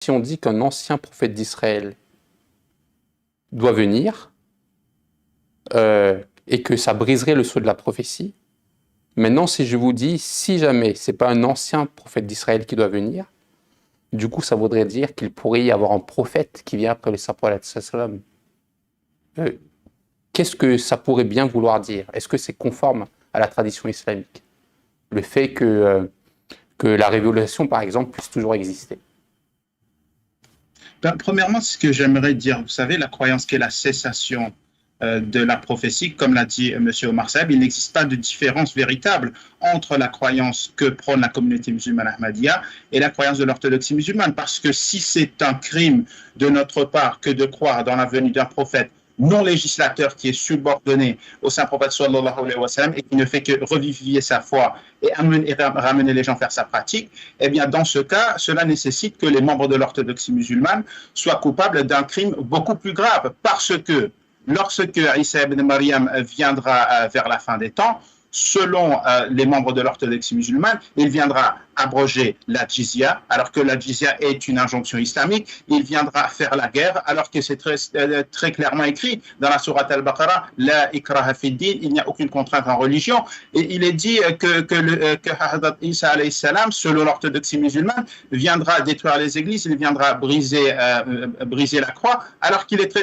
si on dit qu'un ancien prophète d'Israël doit venir, et que ça briserait le sceau de la prophétie, maintenant, si je vous dis, si jamais c'est pas un ancien prophète d'Israël qui doit venir, du coup, ça voudrait dire qu'il pourrait y avoir un prophète qui vient après le saint prophète sallam. Qu'est-ce que ça pourrait bien vouloir dire? Est-ce que c'est conforme à la tradition islamique? Le fait que la révélation, par exemple, puisse toujours exister. Premièrement, ce que j'aimerais dire, vous savez, la croyance qu'est la cessation de la prophétie, comme l'a dit M. Omar Saeb, il n'existe pas de différence véritable entre la croyance que prône la communauté musulmane Ahmadiyya et la croyance de l'orthodoxie musulmane, parce que si c'est un crime de notre part que de croire dans la venue d'un prophète non législateur qui est subordonné au saint prophète sallallahu alayhi wa sallam et qui ne fait que revivifier sa foi et ramener les gens vers sa pratique, eh bien dans ce cas, cela nécessite que les membres de l'orthodoxie musulmane soient coupables d'un crime beaucoup plus grave, parce que lorsque Isa ibn Maryam viendra vers la fin des temps, selon les membres de l'orthodoxie musulmane, il viendra abroger la jizya, alors que la jizya est une injonction islamique. Il viendra faire la guerre, alors que c'est très clairement écrit dans la sourate Al-Baqarah, la ikraha fi din, il n'y a aucune contrainte en religion. Et il est dit que Hazrat Isa alayhi salam, selon l'orthodoxie musulmane, viendra détruire les églises, il viendra briser la croix, alors qu'il est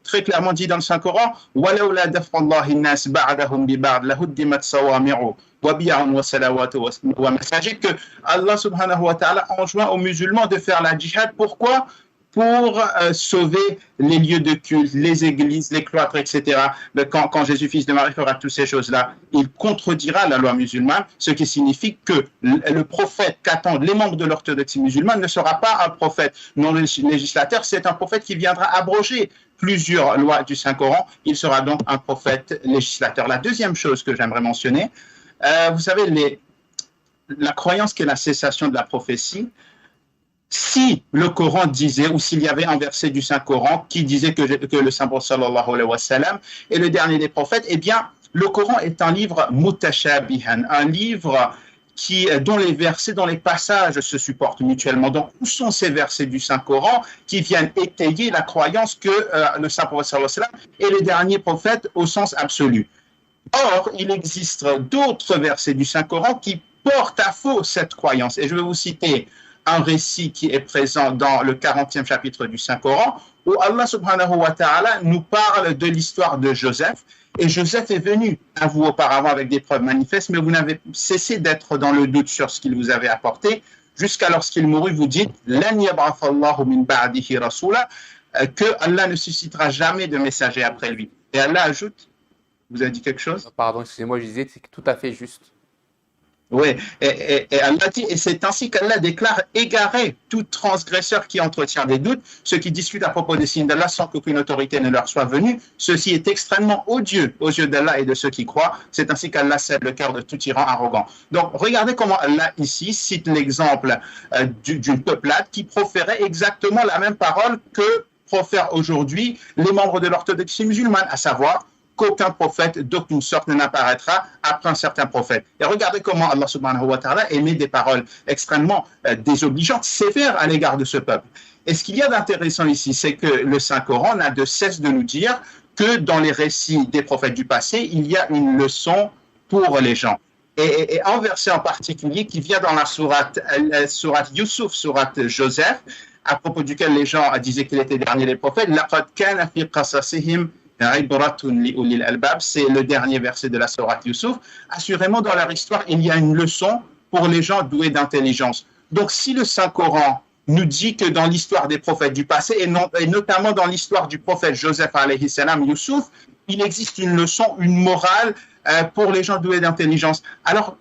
très clairement dit dans le Saint-Coran, وَلَوْ لَا دَفْعَ اللَّهِ النَّاسِ بَعْدَهُمْ بِبَعْدٍ لَهُدِّمَتْ صَوَامِعُ وَبِيَعٌ وَصَلَوَاتٌ وَمَسَاجِدٌ, que Allah subhanahu wa ta'ala enjoint aux musulmans de faire la djihad. Pourquoi? Pour sauver les lieux de culte, les églises, les cloîtres, etc. Quand Jésus, fils de Marie, fera toutes ces choses-là, il contredira la loi musulmane, ce qui signifie que le prophète qu'attendent les membres de l'orthodoxie musulmane ne sera pas un prophète non législateur, c'est un prophète qui viendra abroger plusieurs lois du Saint-Coran. Il sera donc un prophète législateur. La deuxième chose que j'aimerais mentionner, vous savez, la croyance qu'est la cessation de la prophétie, si le Coran disait, ou s'il y avait un verset du Saint-Coran qui disait que le Saint-Prophète sallallahu alayhi wa sallam est le dernier des prophètes, eh bien, le Coran est un livre mutashabihan, un livre dont les versets, dont les passages se supportent mutuellement. Donc, où sont ces versets du Saint-Coran qui viennent étayer la croyance que le Saint-Prophète sallallahu alayhi wa sallam est le dernier prophète au sens absolu? Or, il existe d'autres versets du Saint-Coran qui portent à faux cette croyance. Et je vais vous citer un récit qui est présent dans le 40e chapitre du Saint-Coran, où Allah subhanahu wa ta'ala nous parle de l'histoire de Joseph. Et Joseph est venu à vous auparavant avec des preuves manifestes, mais vous n'avez cessé d'être dans le doute sur ce qu'il vous avait apporté, jusqu'à lorsqu'il mourut, vous dites « Lan yab'athallahu min ba'dihi rasula » que Allah ne suscitera jamais de messager après lui. Et Allah ajoute, vous avez dit quelque chose? Pardon, excusez-moi, je disais, c'est tout à fait juste. Oui, et Allah dit, et c'est ainsi qu'Allah déclare égarer tout transgresseur qui entretient des doutes, ceux qui discutent à propos des signes d'Allah sans qu'aucune autorité ne leur soit venue. Ceci est extrêmement odieux aux yeux d'Allah et de ceux qui croient. C'est ainsi qu'Allah cède le cœur de tout tyran arrogant. Donc, regardez comment Allah ici cite l'exemple d'une peuplade qui proférait exactement la même parole que profèrent aujourd'hui les membres de l'orthodoxie musulmane, à savoir qu'aucun prophète d'aucune sorte n'apparaîtra après un certain prophète. Et regardez comment Allah subhanahu wa ta'ala émet des paroles extrêmement désobligeantes, sévères à l'égard de ce peuple. Et ce qu'il y a d'intéressant ici, c'est que le Saint-Coran n'a de cesse de nous dire que dans les récits des prophètes du passé, il y a une leçon pour les gens. Et un verset en particulier qui vient dans la sourate Yusuf, sourate Joseph, à propos duquel les gens disaient qu'il était dernier des prophètes, لَقَدْ كَانَ فِي قَصَصِهِمْ c'est le dernier verset de la sourate Yusuf. Assurément, dans leur histoire, il y a une leçon pour les gens doués d'intelligence. Donc, si le Saint-Coran nous dit que dans l'histoire des prophètes du passé, et notamment dans l'histoire du prophète Joseph alayhi salam, Yusuf, il existe une leçon, une morale pour les gens doués d'intelligence. Alors,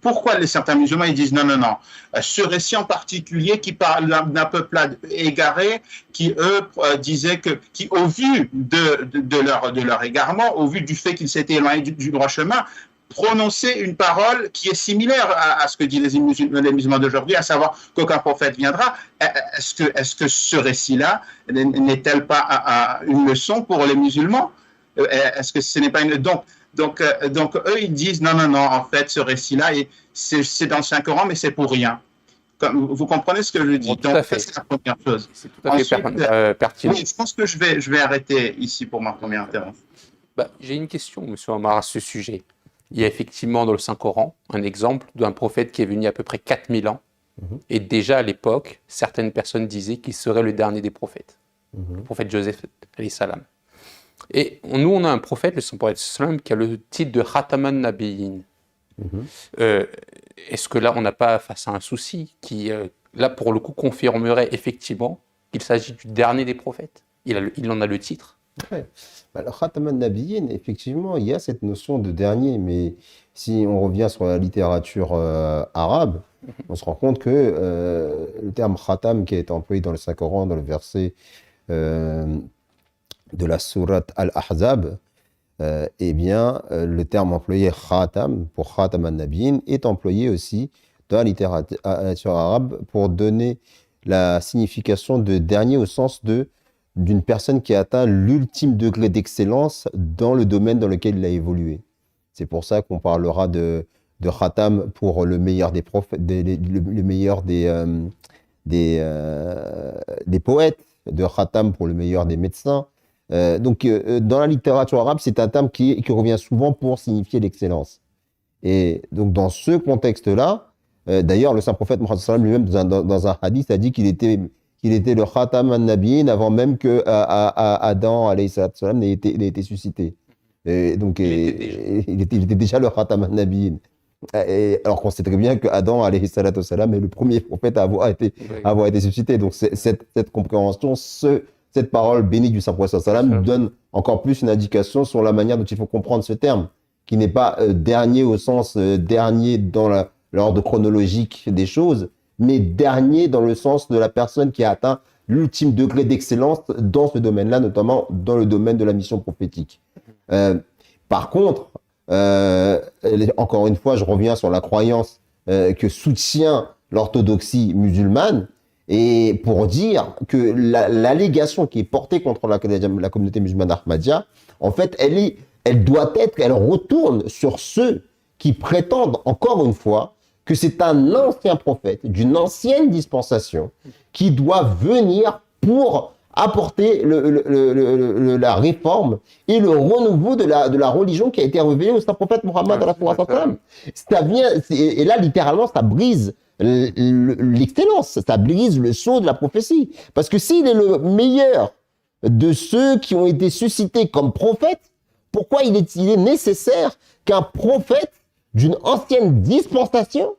pourquoi certains musulmans ils disent non, ce récit en particulier qui parle d'un peuple égaré, qui eux disaient qui au vu de leur égarement, au vu du fait qu'ils s'étaient éloignés du droit chemin, prononçaient une parole qui est similaire à ce que disent les musulmans d'aujourd'hui, à savoir qu'aucun prophète viendra. Est-ce que ce récit-là n'est-elle pas une leçon pour les musulmans? Est-ce que ce n'est pas une... Donc, eux, ils disent non, en fait, ce récit-là, c'est dans le Saint-Coran, mais c'est pour rien. Vous comprenez ce que je dis? Bon, tout Donc, à ça, fait. c'est la première chose. C'est tout à fait Ensuite, pertinent. oui, je pense que je vais arrêter ici pour ma première intervention. Bah, j'ai une question, monsieur Omar, à ce sujet. Il y a effectivement dans le Saint-Coran un exemple d'un prophète qui est venu il y a à peu près 4000 ans. Et déjà à l'époque, certaines personnes disaient qu'il serait le dernier des prophètes. Le prophète Joseph, alayhi salam. Et nous, on a un prophète, le prophète sallam, qui a le titre de Khataman Nabiyyin. Est-ce que là, on n'a pas face à un souci qui, là, pour le coup, confirmerait effectivement qu'il s'agit du dernier des prophètes? Il en a le titre. Ouais. Alors, Khatam al-Nabiyyin, effectivement, il y a cette notion de dernier, mais si on revient sur la littérature arabe, on se rend compte que le terme Khatam qui est employé dans le Saint-Coran, dans le verset de la sourate Al-Ahzab, eh bien, le terme employé Khatam pour Khatam al-Nabiyyin est employé aussi dans la littérature arabe pour donner la signification de dernier au sens d'une personne qui a atteint l'ultime degré d'excellence dans le domaine dans lequel il a évolué. C'est pour ça qu'on parlera de Khatam pour le meilleur des prophètes, le meilleur des poètes, de Khatam pour le meilleur des médecins. Donc, dans la littérature arabe, c'est un terme qui revient souvent pour signifier l'excellence. Et donc, dans ce contexte-là, d'ailleurs, le saint prophète Mohammed sallam lui-même, dans un hadith, a dit qu'il était le Khatam al-Nabiyyin avant même que Adam alayhi salam n'ait été suscité. Et donc, il était déjà le Khatam al-Nabiyyin. Alors qu'on sait très bien que Adam alayhi salam est le premier prophète à avoir été suscité. Donc, cette compréhension, cette parole bénie du saint prophète sallam nous donne encore plus une indication sur la manière dont il faut comprendre ce terme, qui n'est pas dernier au sens dernier dans l'ordre chronologique des choses, mais dernier dans le sens de la personne qui a atteint l'ultime degré d'excellence dans ce domaine-là, notamment dans le domaine de la mission prophétique. Par contre, encore une fois, je reviens sur la croyance que soutient l'orthodoxie musulmane, et pour dire que l'allégation qui est portée contre la communauté musulmane Ahmadiyya, en fait, elle retourne sur ceux qui prétendent, encore une fois, que c'est un ancien prophète d'une ancienne dispensation qui doit venir pour apporter la réforme et le renouveau de la religion qui a été révélée au saint prophète Mohammed. Et là, littéralement, ça brise l'excellence, ça brise le sceau de la prophétie. Parce que s'il est le meilleur de ceux qui ont été suscités comme prophètes, pourquoi il est nécessaire qu'un prophète d'une ancienne dispensation,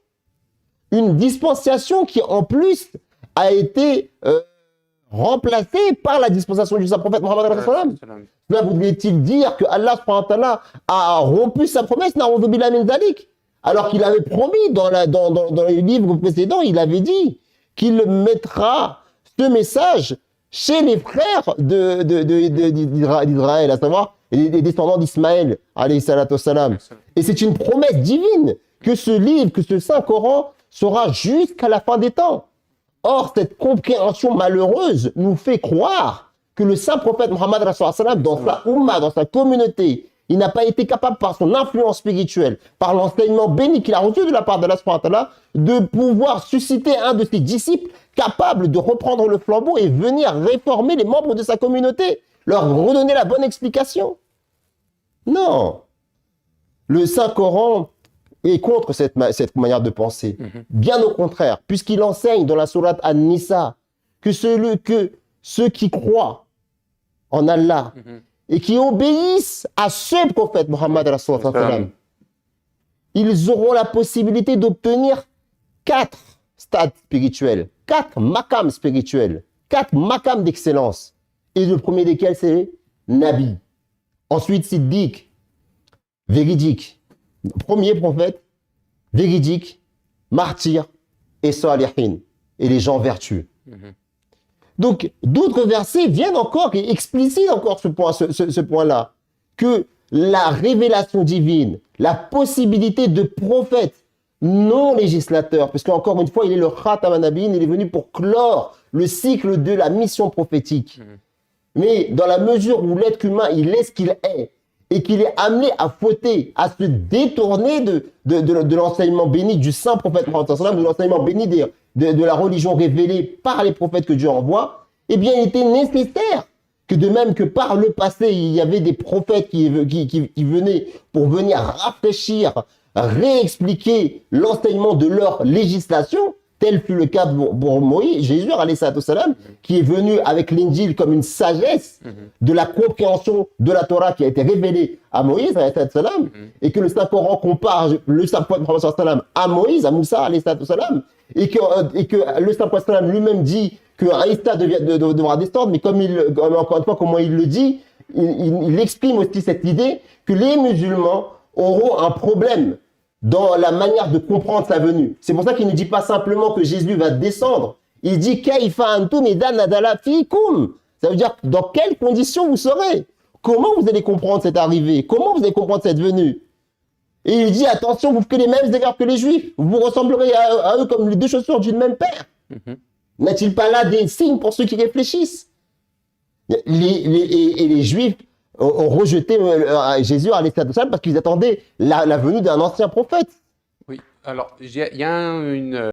une dispensation qui en plus a été remplacée par la dispensation du saint prophète Mohammed, cela voudrait-il dire que Allah a rompu sa promesse, na'oudhu billahi min dhalik, alors qu'il avait promis dans les livres précédents, il avait dit qu'il mettra ce message chez les frères d'Israël, à savoir les descendants d'Ismaël, alayhi salatu wassalam. Et c'est une promesse divine que ce livre, que ce Saint-Coran sera jusqu'à la fin des temps. Or, cette compréhension malheureuse nous fait croire que le saint prophète Mohammed dans sa Ummah, dans sa communauté, il n'a pas été capable, par son influence spirituelle, par l'enseignement béni qu'il a reçu de la part d'Allah subhanahu wa ta'ala, de pouvoir susciter un de ses disciples capable de reprendre le flambeau et venir réformer les membres de sa communauté, leur redonner la bonne explication. Non. Le Saint-Coran est contre cette manière de penser. Bien au contraire, puisqu'il enseigne dans la sourate An-Nisa que ceux qui croient en Allah et qui obéissent à ce prophète Mohammed, ils auront la possibilité d'obtenir 4 stades spirituels, 4 maqams spirituels, 4 maqams d'excellence. Et le premier desquels, c'est Nabi. Ensuite, Siddiq, véridique. Premier prophète, véridique, martyr et salihin, et les gens vertueux. Donc, d'autres versets viennent encore et explicitent encore ce point-là, que la révélation divine, la possibilité de prophètes non législateurs, parce qu'encore une fois, il est le Khatam an-Nabiyyin, il est venu pour clore le cycle de la mission prophétique. Mais dans la mesure où l'être humain, il est ce qu'il est, et qu'il est amené à fauter, à se détourner de l'enseignement béni du saint prophète Mohammed, de l'enseignement béni de la religion révélée par les prophètes que Dieu envoie, eh bien, il était nécessaire que de même que par le passé, il y avait des prophètes qui venaient pour venir rafraîchir, réexpliquer l'enseignement de leur législation, tel fut le cas pour Moïse, Jésus, alayhi salatu wassalam, qui est venu avec l'Injil comme une sagesse de la compréhension de la Torah qui a été révélée à Moïse, alayhi salatu wassalam, et que le Saint-Coran compare le Saint-Prophète à Moïse, à Moussa, alayhi salatu wassalam, et que le Saint-Prophète lui-même dit que Aïssa devra descendre, mais encore une fois, comment il le dit, il exprime aussi cette idée que les musulmans auront un problème dans la manière de comprendre sa venue. C'est pour ça qu'il ne dit pas simplement que Jésus va descendre. Il dit Kaifa antum idha nadala fikum. Ça veut dire dans quelles conditions vous serez. Comment vous allez comprendre cette arrivée? Comment vous allez comprendre cette venue? Et il dit attention, vous ferez les mêmes égards que les Juifs. Vous ressemblerez à eux comme les deux chaussures d'une même paire. N'a-t-il pas là des signes pour ceux qui réfléchissent? Et les Juifs ont rejeté Jésus à l'État de Salle parce qu'ils attendaient la venue d'un ancien prophète. Oui, alors il y a une